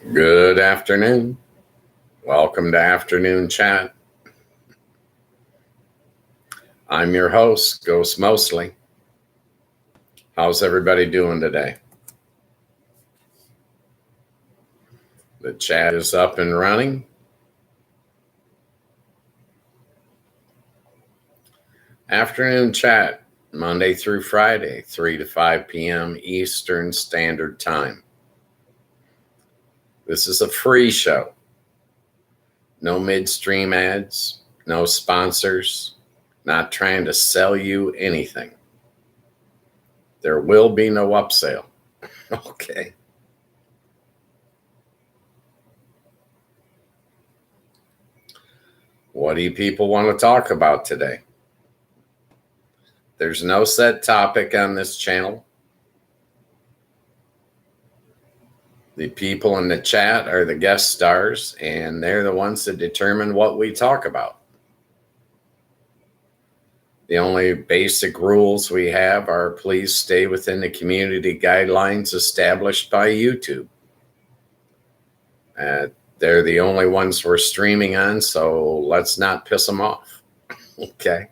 Good afternoon. Welcome to Afternoon Chat. I'm your host, Ghost Mostly. How's everybody doing today? The chat is up and running. Afternoon Chat, Monday through Friday, 3 to 5 p.m. Eastern Standard Time. This is a free show. No midstream ads, no sponsors, not trying to sell you anything. There will be no upsell. Okay. What do you people want to talk about today? There's no set topic on this channel. The people in the chat are the guest stars, and they're the ones that determine what we talk about. The only basic rules we have are please stay within the community guidelines established by YouTube. They're the only ones we're streaming on, so let's not piss them off. Okay.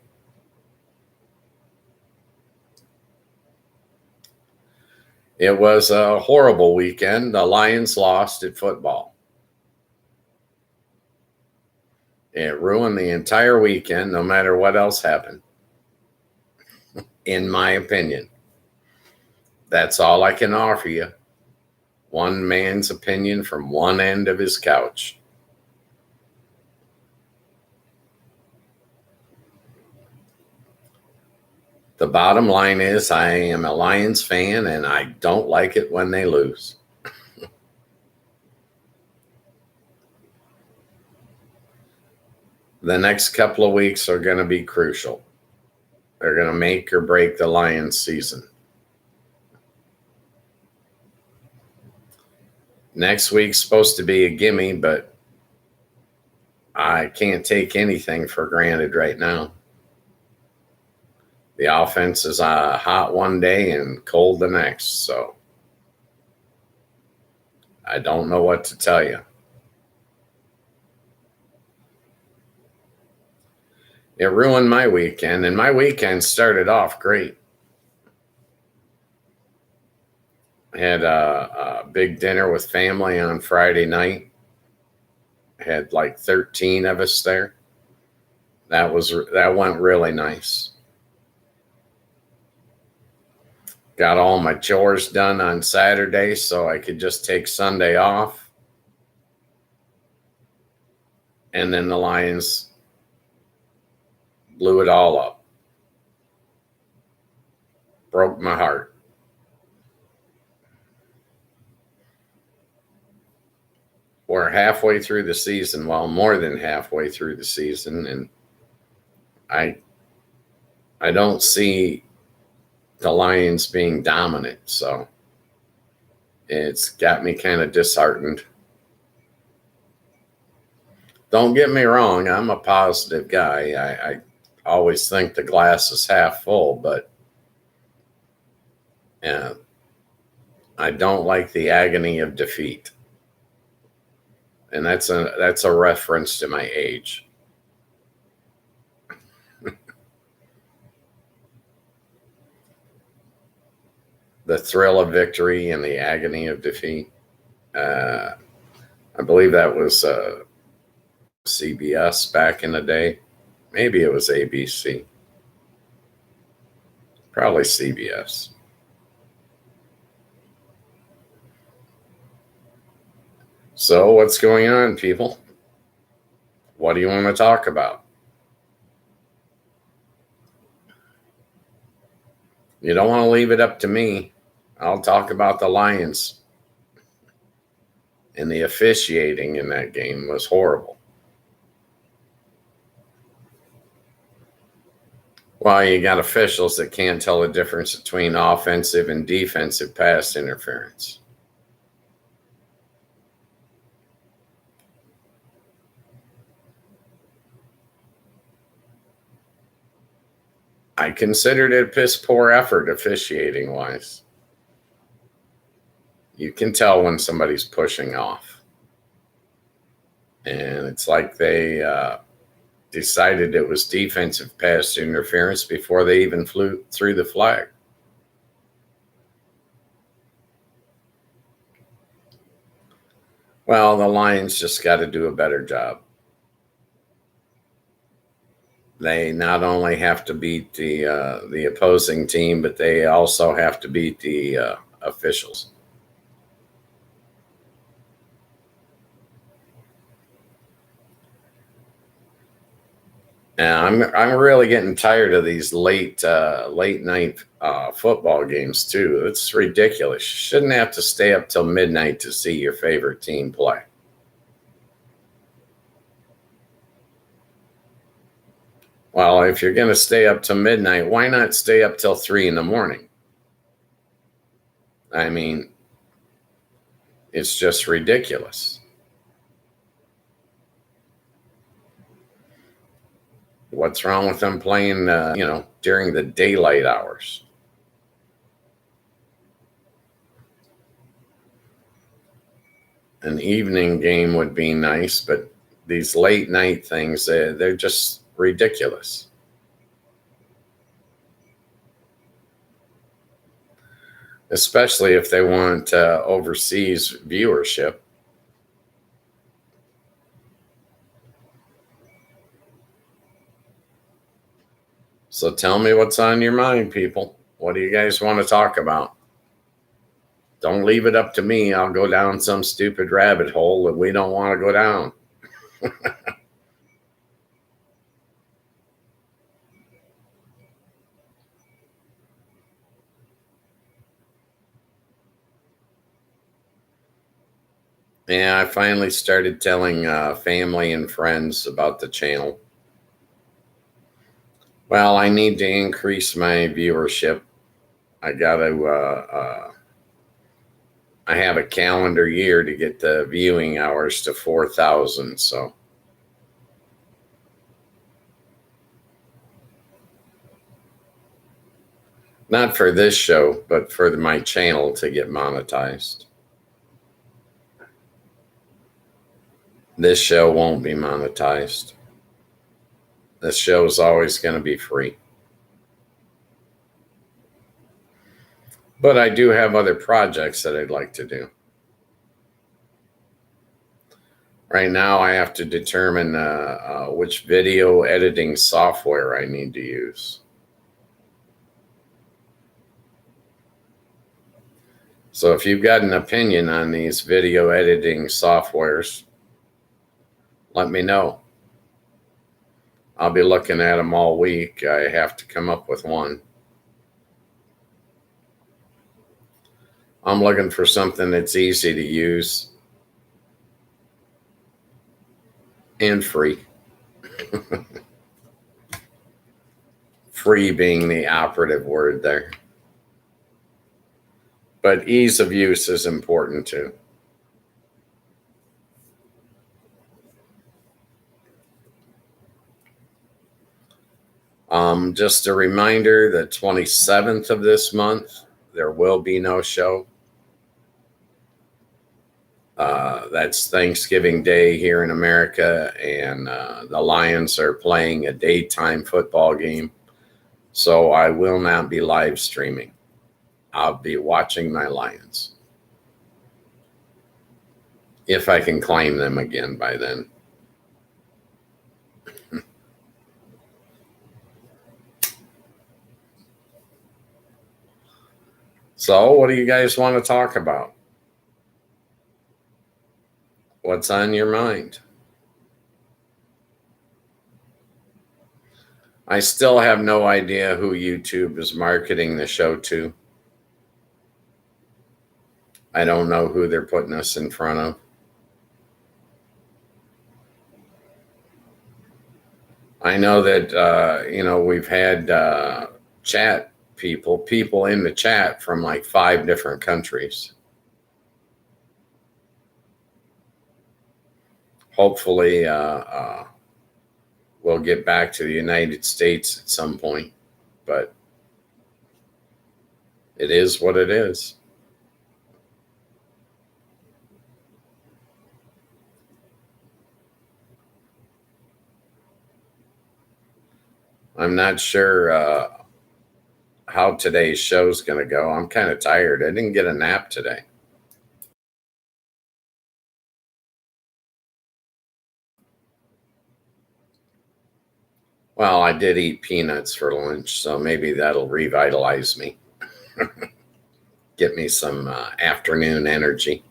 It was a horrible weekend. The Lions lost at football. It ruined the entire weekend, no matter what else happened, in my opinion. That's all I can offer you. One man's opinion from one end of his couch. The bottom line is I am a Lions fan, and I don't like it when they lose. The next couple of weeks are going to be crucial. They're going to make or break the Lions season. Next week's supposed to be a gimme, but I can't take anything for granted right now. The offense is hot one day and cold the next, so I don't know what to tell you. It ruined my weekend, and my weekend started off great. I had a big dinner with family on Friday night. Had like 13 of us there. That went really nice. Got all my chores done on Saturday so I could just take Sunday off. And then the Lions blew it all up. Broke my heart. We're halfway through the season, well, more than halfway through the season, and I don't see the Lions being dominant, so it's got me kind of disheartened. Don't get me wrong, I'm a positive guy. I always think the glass is half full, but I don't like the agony of defeat. And that's a reference to my age. The thrill of victory and the agony of defeat. I believe that was CBS back in the day. Maybe it was ABC. Probably CBS. So what's going on, people? What do you want to talk about? You don't want to leave it up to me. I'll talk about the Lions. And the officiating in that game was horrible. Well, you got officials that can't tell the difference between offensive and defensive pass interference. I considered it a piss poor effort officiating wise. You can tell when somebody's pushing off. And it's like they decided it was defensive pass interference before they even flew through the flag. Well, the Lions just got to do a better job. They not only have to beat the opposing team, but they also have to beat the officials. And I'm really getting tired of these late night football games too. It's ridiculous. You shouldn't have to stay up till midnight to see your favorite team play. Well, if you're going to stay up till midnight, why not stay up till 3 a.m? I mean, it's just ridiculous. What's wrong with them playing, during the daylight hours? An evening game would be nice, but these late night things, they're just ridiculous. Especially if they want overseas viewership. So tell me what's on your mind, people. What do you guys want to talk about? Don't leave it up to me. I'll go down some stupid rabbit hole that we don't want to go down. Yeah, I finally started telling family and friends about the channel. Well, I need to increase my viewership. I got to, I have a calendar year to get the viewing hours to 4,000. So not for this show, but for my channel to get monetized. This show won't be monetized. This show is always going to be free. But I do have other projects that I'd like to do. Right now, I have to determine which video editing software I need to use. So if you've got an opinion on these video editing softwares, let me know. I'll be looking at them all week. I have to come up with one. I'm looking for something that's easy to use and free. Free being the operative word there. But ease of use is important too. Just a reminder, the 27th of this month, there will be no show. That's Thanksgiving Day here in America, and the Lions are playing a daytime football game. So I will not be live streaming. I'll be watching my Lions. If I can claim them again by then. So what do you guys want to talk about? What's on your mind? I still have no idea who YouTube is marketing the show to. I don't know who they're putting us in front of. I know that, we've had chat people in the chat from like 5 different countries. Hopefully, we'll get back to the United States at some point, but it is what it is. I'm not sure how today's show's going to go. I'm kind of tired. I didn't get a nap today. Well, I did eat peanuts for lunch, so maybe that'll revitalize me, get me some afternoon energy.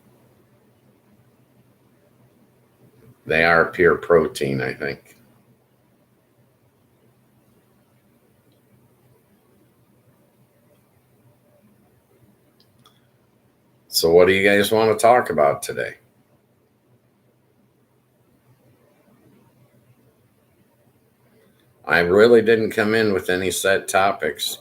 They are pure protein, I think. So, what do you guys want to talk about today? I really didn't come in with any set topics.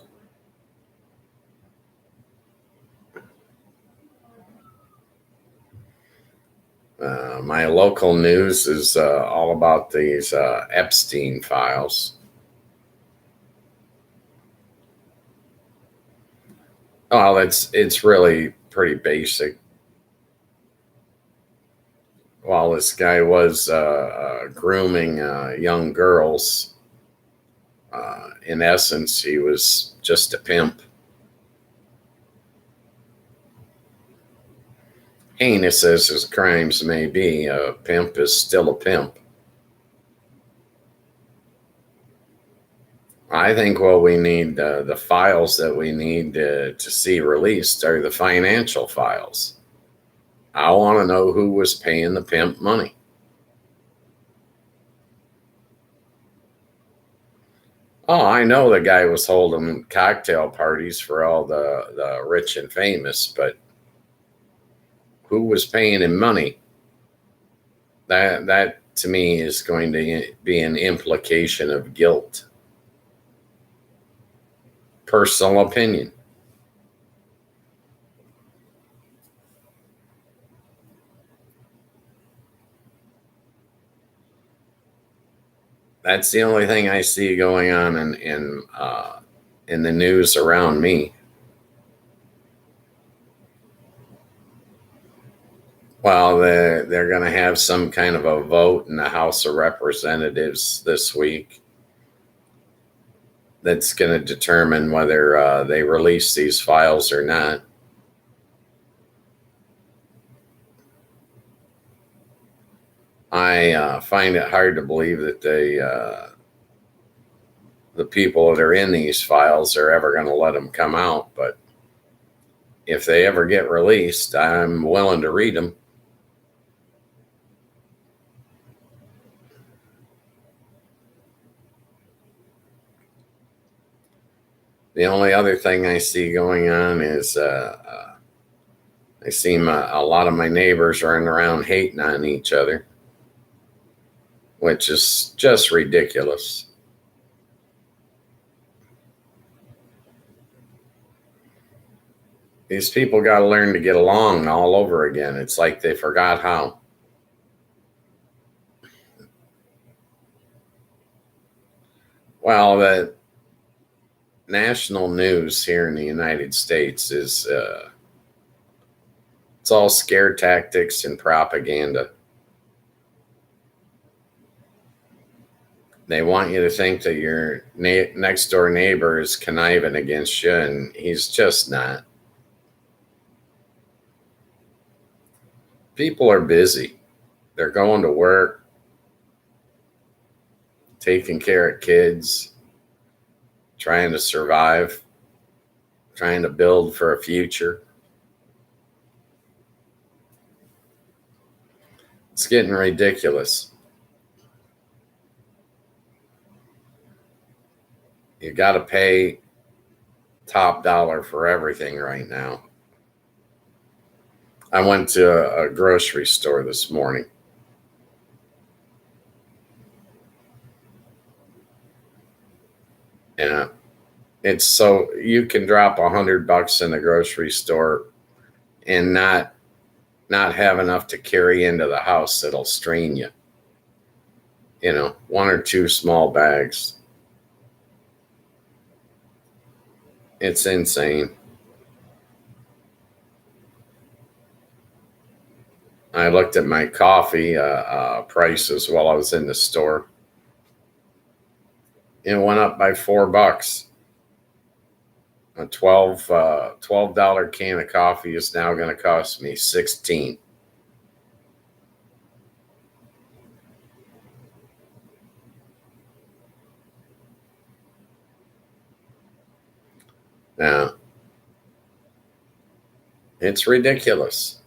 My local news is all about these Epstein files. Oh, it's really pretty basic. While this guy was grooming young girls, in essence, he was just a pimp. Heinous as his crimes may be, a pimp is still a pimp. I think what we need, the files that we need to see released, are the financial files. I want to know who was paying the pimp money. Oh, I know the guy was holding cocktail parties for all the rich and famous, but who was paying him money? That to me is going to be an implication of guilt. Personal opinion. That's the only thing I see going on in the news around me. Well, they're going to have some kind of a vote in the House of Representatives this week that's going to determine whether they release these files or not. I find it hard to believe that the people that are in these files are ever going to let them come out. But if they ever get released, I'm willing to read them. The only other thing I see going on is I see a lot of my neighbors running around hating on each other, which is just ridiculous. These people got to learn to get along all over again. It's like they forgot how. Well, the national news here in the United States is it's all scare tactics and propaganda. They want you to think that your next door neighbor is conniving against you, and he's just not. People are busy. They're going to work, taking care of kids, trying to survive, trying to build for a future. It's getting ridiculous. You got to pay top dollar for everything right now. I went to a grocery store this morning. And it's so you can drop $100 in the grocery store and not have enough to carry into the house that'll strain you. You know, one or two small bags. It's insane. I looked at my coffee prices while I was in the store. It went up by $4. A $12 can of coffee is now going to cost me 16. Now, it's ridiculous.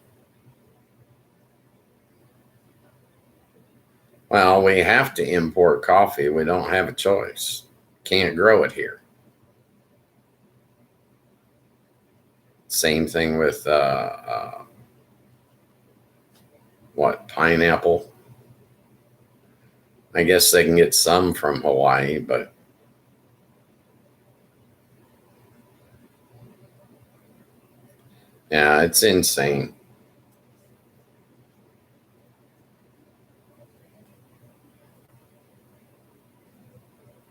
Well, we have to import coffee. We don't have a choice. Can't grow it here. Same thing with pineapple. I guess they can get some from Hawaii, but yeah, it's insane.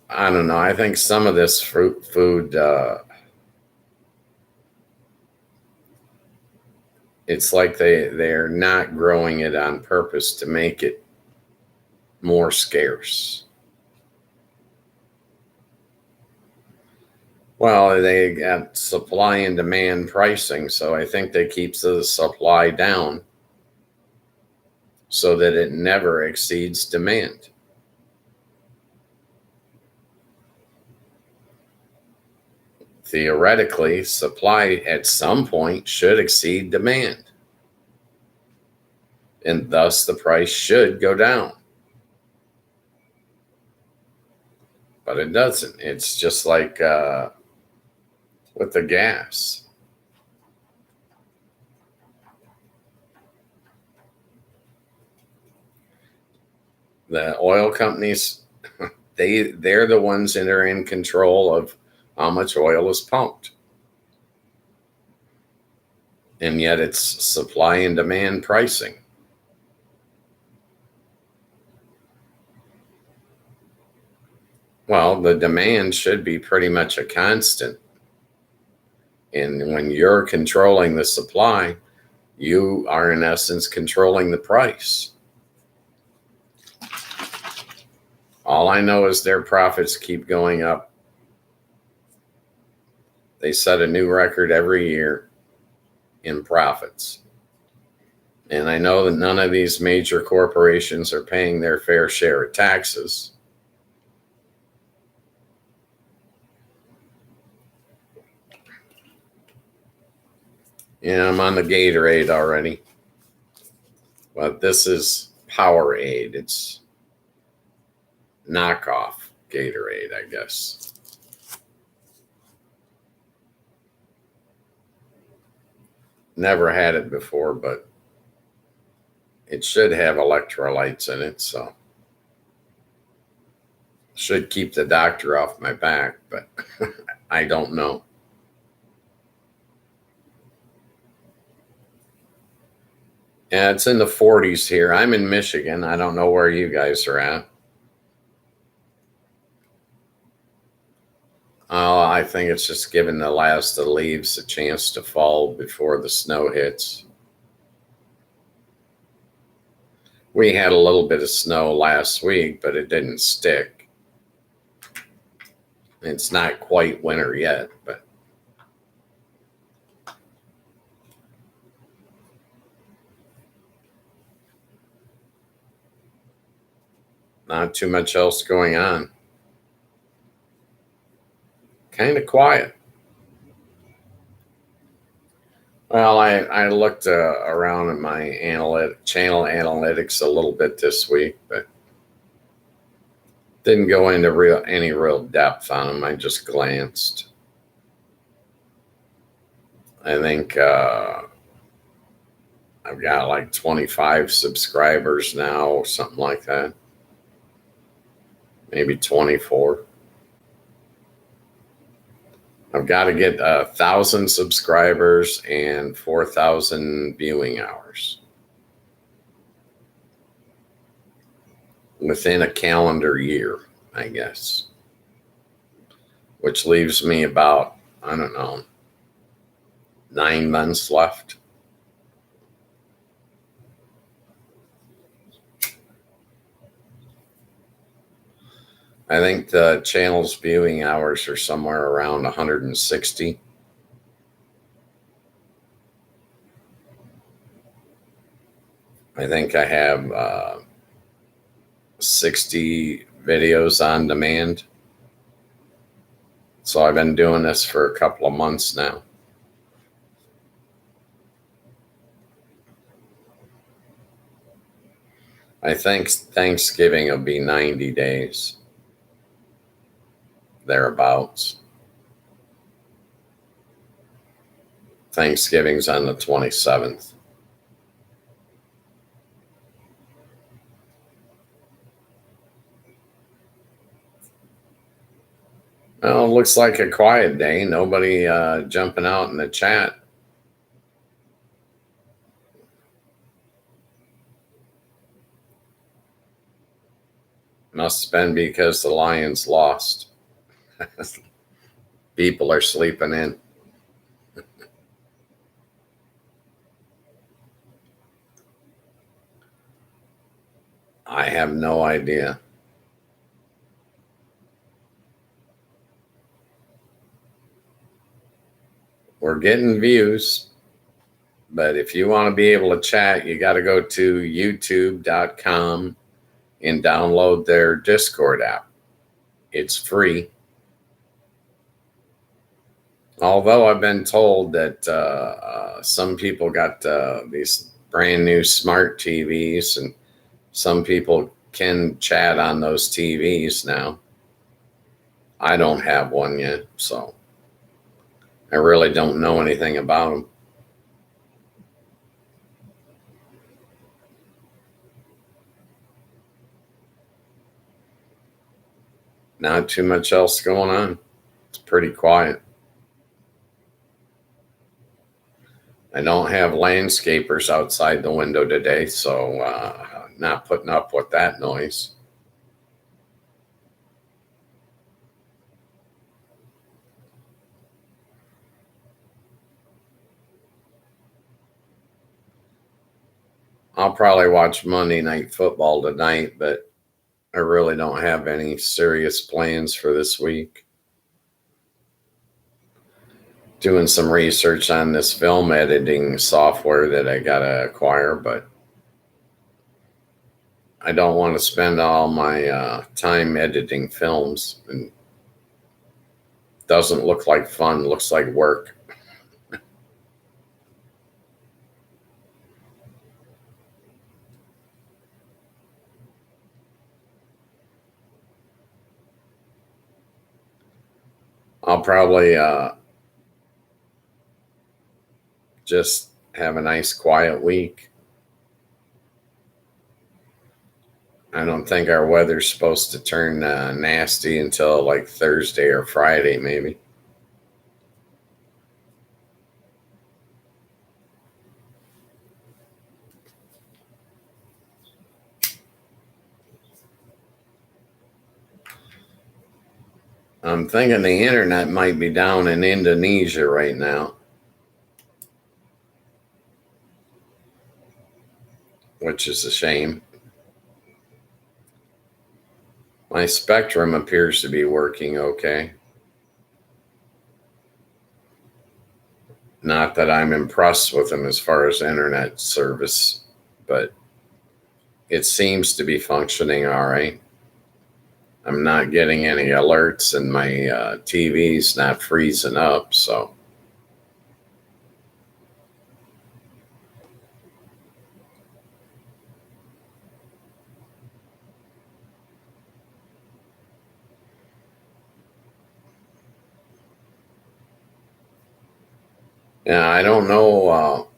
I don't know. I think some of this food, it's like they're not growing it on purpose to make it more scarce. Well, they got supply and demand pricing, so I think they keep the supply down so that it never exceeds demand. Theoretically, supply at some point should exceed demand, and thus the price should go down. But it doesn't. It's just like with the gas. The oil companies, they're the ones that are in control of how much oil is pumped. And yet it's supply and demand pricing. Well, the demand should be pretty much a constant. And when you're controlling the supply, you are in essence controlling the price. All I know is their profits keep going up. They set a new record every year in profits. And I know that none of these major corporations are paying their fair share of taxes. Yeah, I'm on the Gatorade already. But this is Powerade. It's knockoff Gatorade, I guess. Never had it before, but it should have electrolytes in it, so should keep the doctor off my back, but I don't know. Yeah, it's in the 40s here. I'm in Michigan. I don't know where you guys are at. Oh, I think it's just giving the last of the leaves a chance to fall before the snow hits. We had a little bit of snow last week, but it didn't stick. It's not quite winter yet, but not too much else going on. Kind of quiet. Well, I looked around at my channel analytics a little bit this week, but didn't go into any real depth on them. I just glanced. I think I've got like 25 subscribers now, something like that. Maybe 24. I've got to get 1,000 subscribers and 4,000 viewing hours within a calendar year, I guess, which leaves me about, I don't know, 9 months left. I think the channel's viewing hours are somewhere around 160. I think I have 60 videos on demand. So I've been doing this for a couple of months now. I think Thanksgiving will be 90 days, thereabouts. Thanksgiving's on the 27th. Well, it looks like a quiet day. Nobody jumping out in the chat. Must have been because the Lions lost. People are sleeping in. I have no idea. We're getting views, but if you want to be able to chat, you got to go to youtube.com and download their Discord app. It's free. Although I've been told that some people got these brand new smart TVs, and some people can chat on those TVs now. I don't have one yet, so I really don't know anything about them. Not too much else going on. It's pretty quiet. I don't have landscapers outside the window today, so not putting up with that noise. I'll probably watch Monday Night Football tonight, but I really don't have any serious plans for this week. Doing some research on this film editing software that I gotta acquire, but I don't want to spend all my time editing films. And doesn't look like fun, looks like work. I'll probably just have a nice quiet week. I don't think our weather's supposed to turn nasty until like Thursday or Friday, maybe. I'm thinking the internet might be down in Indonesia right now, which is a shame. My Spectrum appears to be working okay. Not that I'm impressed with them as far as internet service, but it seems to be functioning all right. I'm not getting any alerts, and my TV's not freezing up, so. Yeah, I don't know.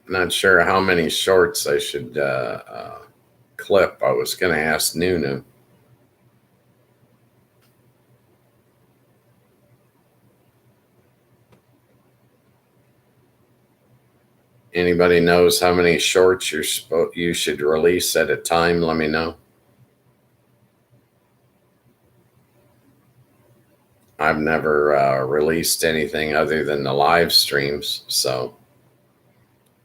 Not sure how many shorts I should clip. I was going to ask Nunu. Anybody knows how many shorts you should release at a time? Let me know. I've never released anything other than the live streams, so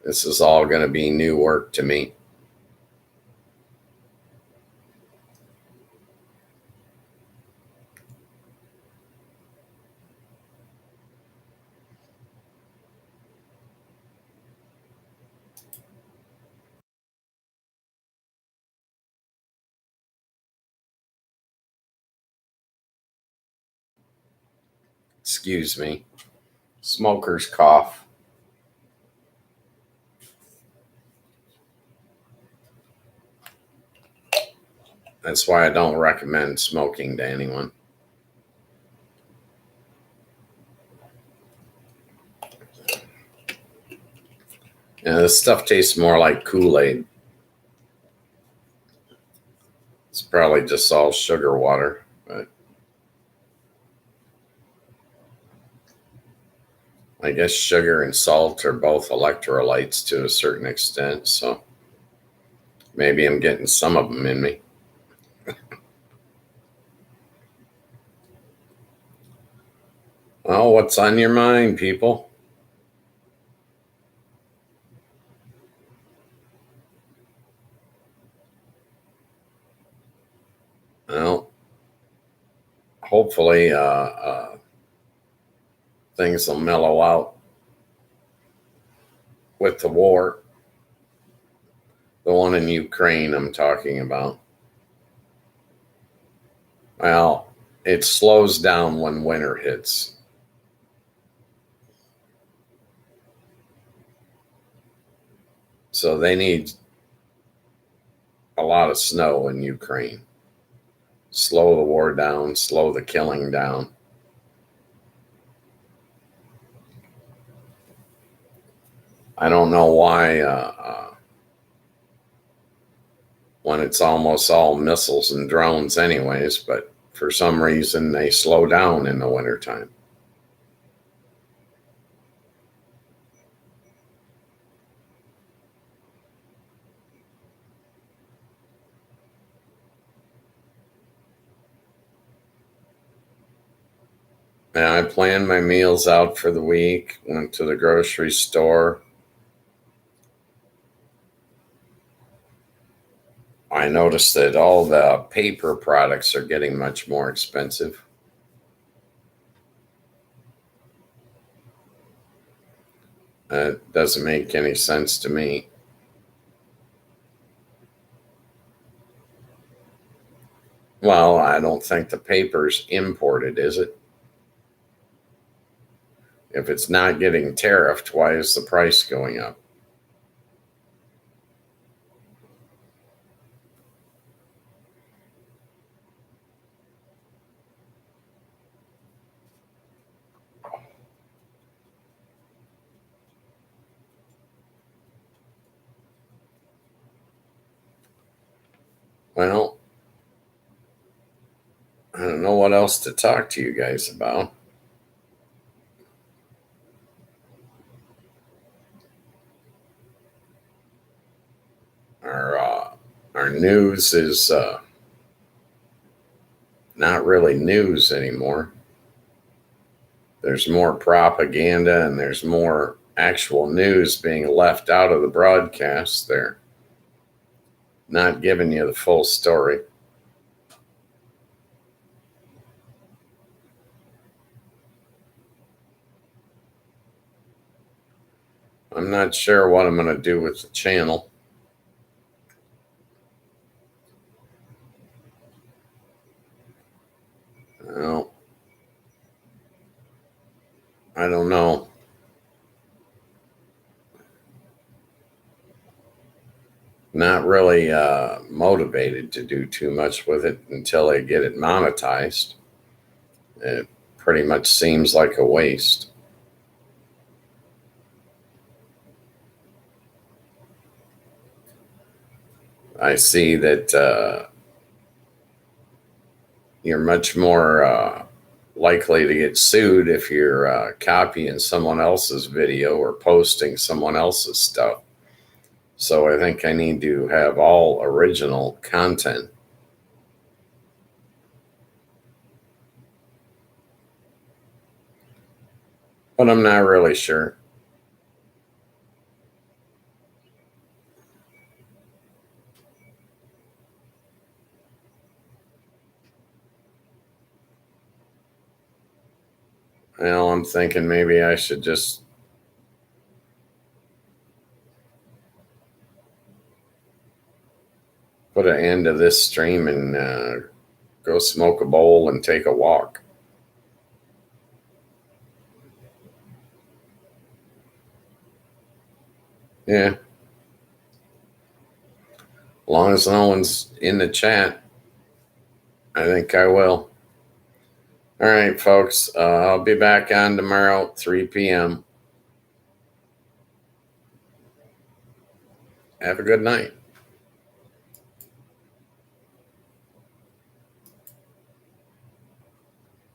this is all going to be new work to me. Excuse me. Smoker's cough. That's why I don't recommend smoking to anyone. Yeah, this stuff tastes more like Kool-Aid. It's probably just all sugar water, but I guess sugar and salt are both electrolytes to a certain extent, so maybe I'm getting some of them in me. Well, what's on your mind, people? Well, hopefully things will mellow out with the war. The one in Ukraine I'm talking about. Well, it slows down when winter hits. So they need a lot of snow in Ukraine. Slow the war down, slow the killing down. I don't know why when it's almost all missiles and drones anyways, but for some reason they slow down in the wintertime. And I planned my meals out for the week, went to the grocery store. I noticed that all the paper products are getting much more expensive. It doesn't make any sense to me. Well, I don't think the paper's imported, is it? If it's not getting tariffed, why is the price going up? Well, I don't know what else to talk to you guys about. Our our news is not really news anymore. There's more propaganda and there's more actual news being left out of the broadcast. They're not giving you the full story. I'm not sure what I'm going to do with the channel. Well, I don't know. Not really motivated to do too much with it until they get it monetized. It pretty much seems like a waste. I see that you're much more likely to get sued if you're copying someone else's video or posting someone else's stuff. So I think I need to have all original content. But I'm not really sure. Well, I'm thinking maybe I should just put an end to this stream and go smoke a bowl and take a walk. Yeah. As long as no one's in the chat, I think I will. All right, folks. I'll be back on tomorrow at 3 p.m. Have a good night.